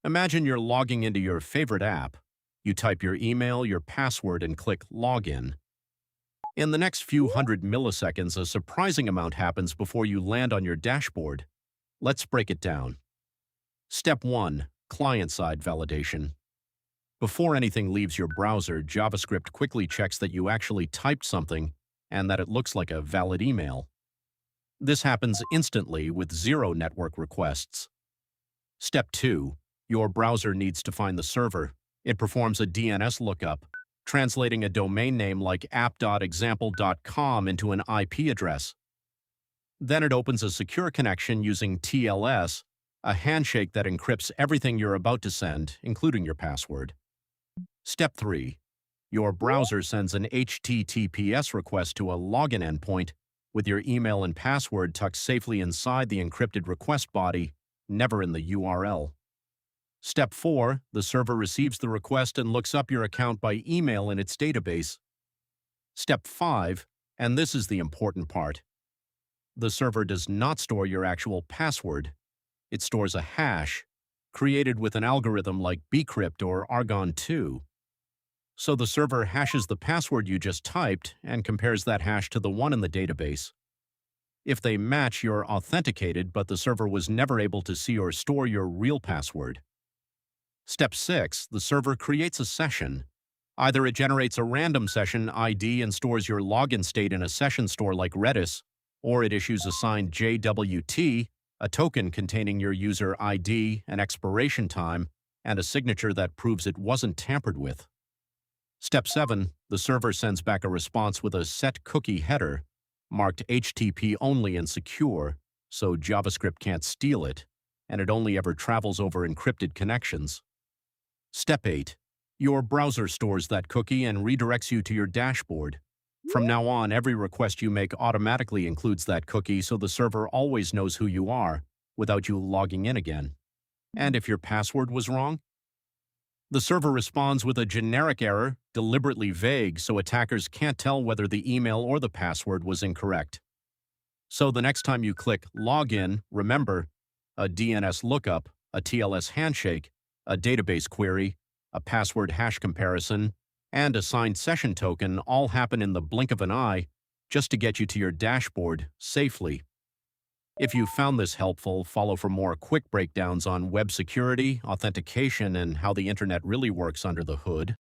Imagine you're logging into your favorite app. You type your email, your password, and click Login. In the next few hundred milliseconds, a surprising amount happens before you land on your dashboard. Let's break it down. Step 1. Client-side validation. Before anything leaves your browser, JavaScript quickly checks that you actually typed something and that it looks like a valid email. This happens instantly with zero network requests. Step 2. Your browser needs to find the server. It performs a DNS lookup, translating a domain name like app.example.com into an IP address. Then it opens a secure connection using TLS, a handshake that encrypts everything you're about to send, including your password. Step 3. Your browser sends an HTTPS request to a login endpoint with your email and password tucked safely inside the encrypted request body, never in the URL. Step 4. The server receives the request and looks up your account by email in its database. Step 5, and this is the important part. The server does not store your actual password. It stores a hash, created with an algorithm like bcrypt or Argon2. So the server hashes the password you just typed and compares that hash to the one in the database. If they match, you're authenticated, but the server was never able to see or store your real password. Step 6. The server creates a session. Either it generates a random session ID and stores your login state in a session store like Redis, or it issues a signed JWT, a token containing your user ID, an expiration time, and a signature that proves it wasn't tampered with. Step 7. The server sends back a response with a set cookie header, marked HttpOnly and Secure, so JavaScript can't steal it, and it only ever travels over encrypted connections. Step 8. Your browser stores that cookie and redirects you to your dashboard. From now on, every request you make automatically includes that cookie, so the server always knows who you are without you logging in again. And if your password was wrong, the server responds with a generic error, deliberately vague, so attackers can't tell whether the email or the password was incorrect. So the next time you click Login, remember, a DNS lookup, a TLS handshake, a database query, a password hash comparison, and a signed session token all happen in the blink of an eye just to get you to your dashboard safely. If you found this helpful, follow for more quick breakdowns on web security, authentication, and how the internet really works under the hood.